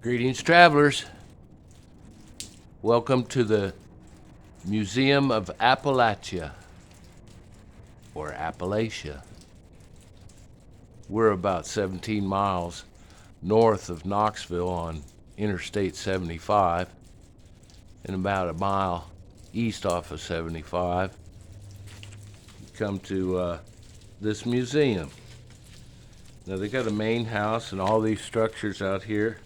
Greetings, travelers. Welcome to the Museum of Appalachia, or Appalachia. We're about 17 miles north of Knoxville on Interstate 75 and about a mile east off of 75. You come to this museum. Now, they got a main house and all these structures out here.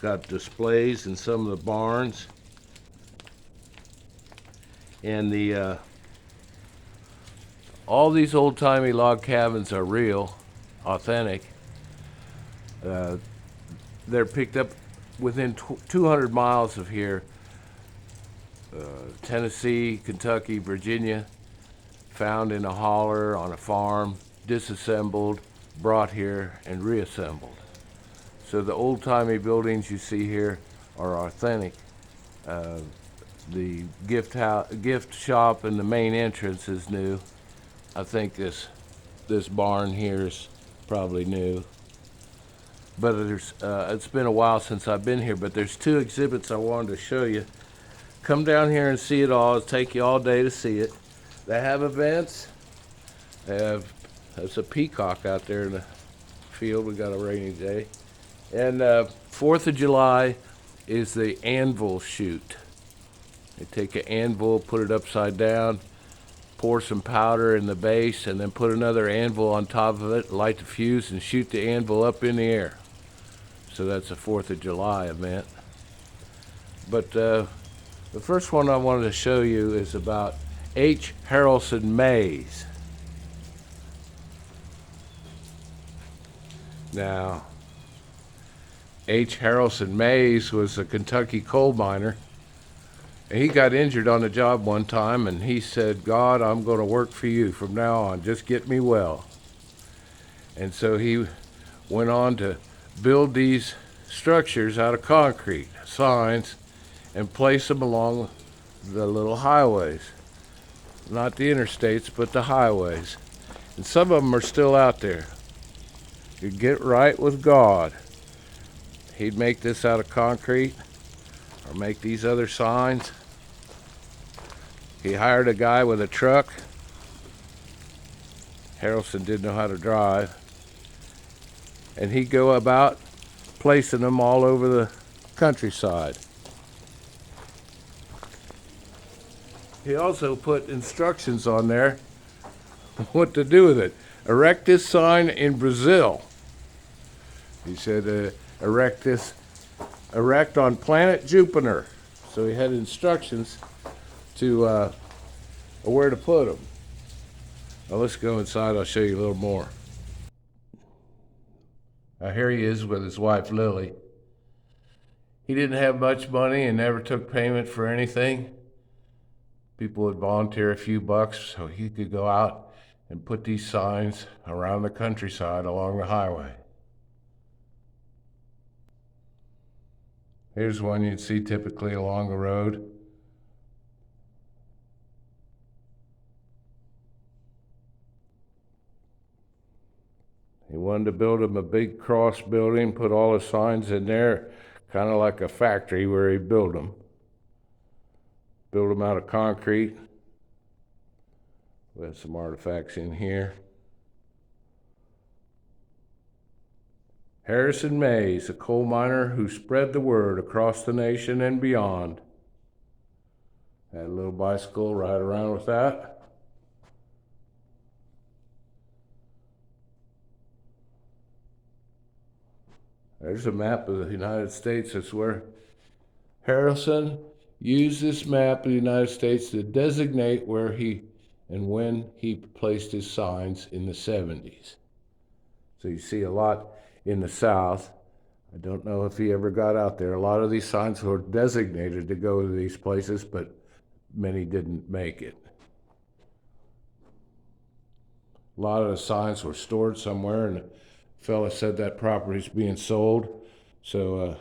Got displays in some of the barns, and all these old-timey log cabins are real, authentic. They're picked up within 200 miles of here. Tennessee, Kentucky, Virginia, found in a holler on a farm, disassembled, brought here, and reassembled. So the old-timey buildings you see here are authentic. The gift shop and the main entrance is new. I think this barn here is probably new. But it's been a while since I've been here, but there's two exhibits I wanted to show you. Come down here and see it all. It'll take you all day to see it. They have events. There's a peacock out there in the field. We got a rainy day. And 4th of July is the anvil shoot. They take an anvil, put it upside down, pour some powder in the base, and then put another anvil on top of it, light the fuse, and shoot the anvil up in the air. So that's a 4th of July event. But the first one I wanted to show you is about H. Harlan Mays. Now, H. Harlan Mays was a Kentucky coal miner. And he got injured on the job one time, and he said, "God, I'm going to work for you from now on. Just get me well." And so he went on to build these structures out of concrete, signs, and place them along the little highways. Not the interstates, but the highways. And some of them are still out there. You get right with God. He'd make this out of concrete or make these other signs. He hired a guy with a truck. Harrelson didn't know how to drive. And he'd go about placing them all over the countryside. He also put instructions on there what to do with it. Erect this sign in Brazil. He said, erect on planet Jupiter. So he had instructions to where to put them. Now let's go inside. I'll show you a little more. Now here he is with his wife Lily. He didn't have much money and never took payment for anything. People would volunteer a few bucks so he could go out and put these signs around the countryside along the highway. Here's one you'd see typically along the road. He wanted to build him a big cross building, put all the signs in there, kind of like a factory where he built them. Build them out of concrete. We have some artifacts in here. Harlan Mays, a coal miner who spread the word across the nation and beyond. Had a little bicycle, ride around with that. There's a map of the United States. That's where Harrison used this map of the United States to designate where he and when he placed his signs in the 70s. So you see a lot in the South. I don't know if he ever got out there. A lot of these signs were designated to go to these places, but many didn't make it. A lot of the signs were stored somewhere, and the fella said that property's being sold. So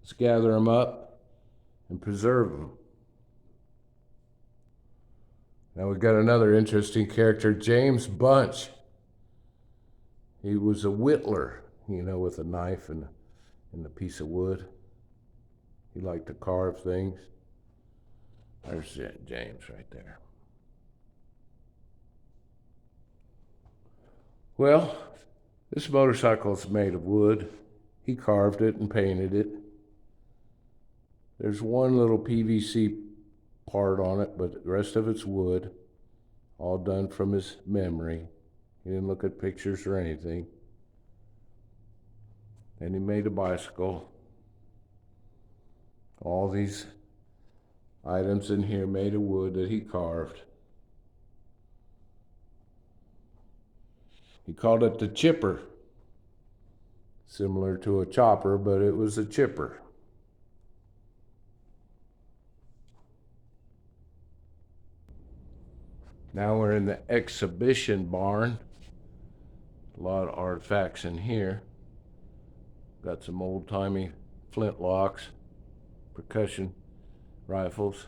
let's gather them up and preserve them. Now we've got another interesting character, James Bunch. He was a whittler. with a knife and a piece of wood. He liked to carve things. There's James right there. Well, this motorcycle is made of wood. He carved it and painted it. There's one little PVC part on it, but the rest of it's wood, all done from his memory. He didn't look at pictures or anything. And he made a bicycle. All these items in here made of wood that he carved. He called it the chipper. Similar to a chopper, but it was a chipper. Now we're in the exhibition barn. A lot of artifacts in here. Got some old-timey flintlocks, percussion rifles.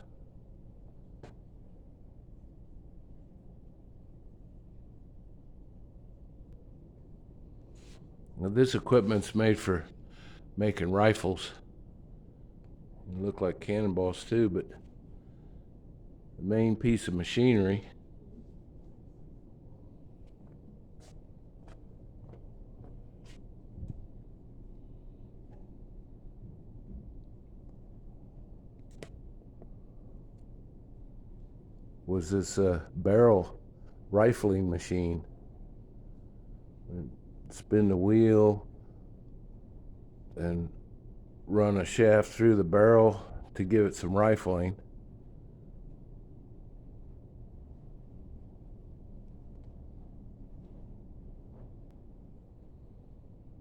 Now this equipment's made for making rifles. They look like cannonballs too, but the main piece of machinery was this barrel rifling machine. Spin the wheel and run a shaft through the barrel to give it some rifling.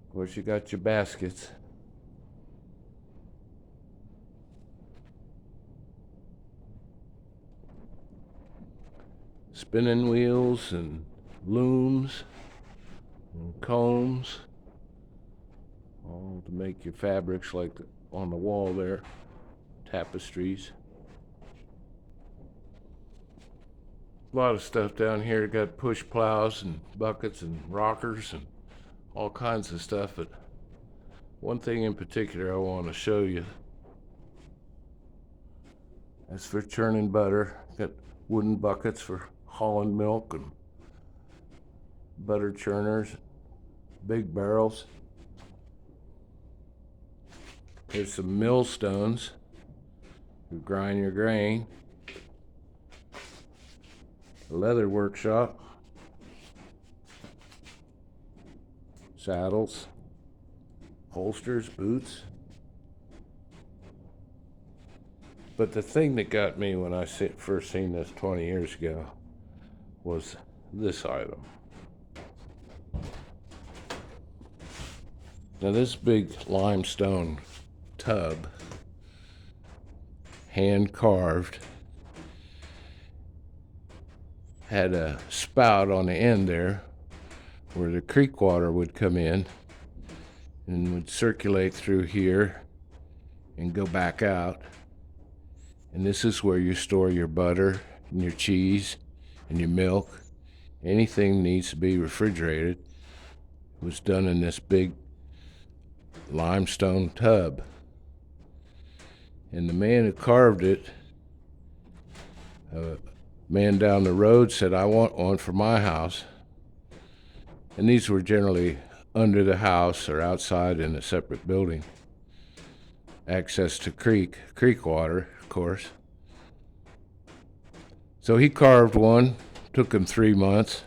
Of course, you got your baskets. Spinning wheels and looms and combs, all to make your fabrics like on the wall there, tapestries. A lot of stuff down here. Got push plows and buckets and rockers and all kinds of stuff, but one thing in particular I want to show you. That's for churning butter. Got wooden buckets for hauling milk and butter churners, big barrels. There's some millstones to grind your grain. A leather workshop. Saddles, holsters, boots. But the thing that got me when I first seen this 20 years ago was this item. Now this big limestone tub, hand carved, had a spout on the end there where the creek water would come in and would circulate through here and go back out. And this is where you store your butter and your cheese and your milk. Anything needs to be refrigerated. It was done in this big limestone tub. And the man who carved it, a man down the road said, "I want one for my house." And these were generally under the house or outside in a separate building. Access to creek water, of course. So he carved one, took him 3 months,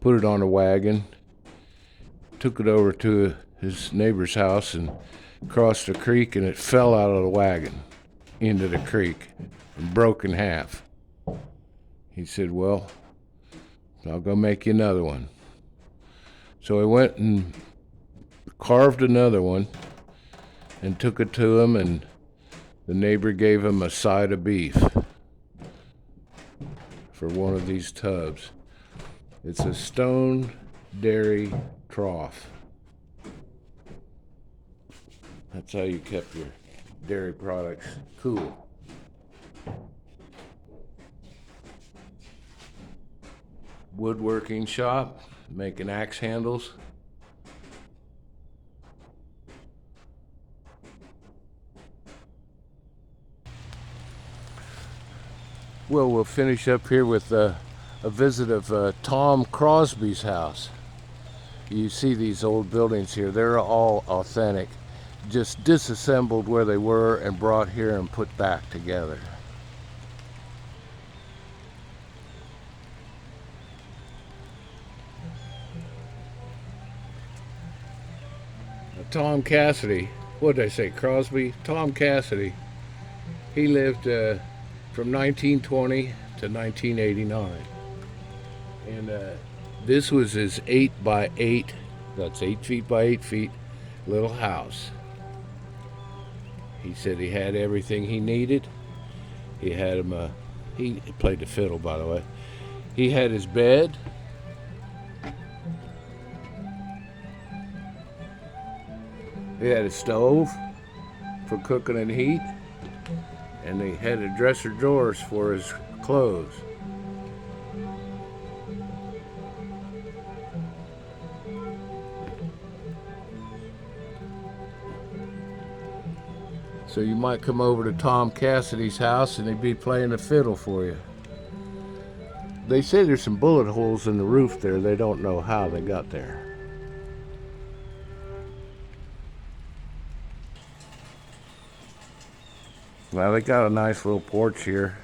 put it on a wagon, took it over to his neighbor's house and crossed the creek, and it fell out of the wagon into the creek and broke in half. He said, "Well, I'll go make you another one." So he went and carved another one and took it to him, and the neighbor gave him a side of beef for one of these tubs. It's a stone dairy trough. That's how you kept your dairy products cool. Woodworking shop, making axe handles. Well, we'll finish up here with a visit of Tom Crosby's house. You see these old buildings here, they're all authentic, just disassembled where they were and brought here and put back together. Tom Cassidy, what did I say, Crosby? Tom Cassidy. He lived from 1920 to 1989. And this was his 8 by 8, that's 8 feet by 8 feet, little house. He said he had everything he needed. He had him, he played the fiddle, by the way. He had his bed. He had a stove for cooking and heat. And he had a dresser drawers for his clothes. So you might come over to Tom Cassidy's house and he'd be playing the fiddle for you. They say there's some bullet holes in the roof there. They don't know how they got there. Well, they got a nice little porch here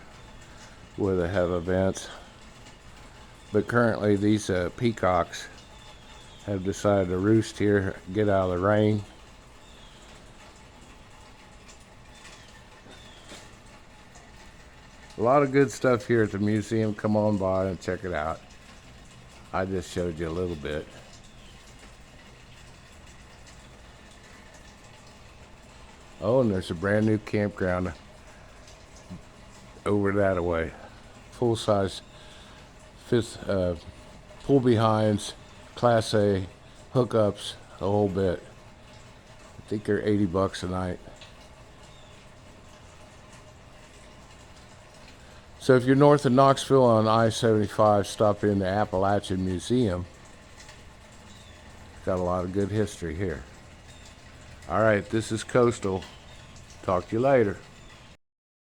where they have events. But currently these peacocks have decided to roost here, get out of the rain. A lot of good stuff here at the museum. Come on by and check it out. I just showed you a little bit. Oh, and there's a brand new campground over that way. Full-size fifth pull behinds, Class A, hookups, a whole bit. I think they're $80 a night. So if you're north of Knoxville on I-75, stop in the Appalachia Museum. Got a lot of good history here. All right, this is Coastal. Talk to you later.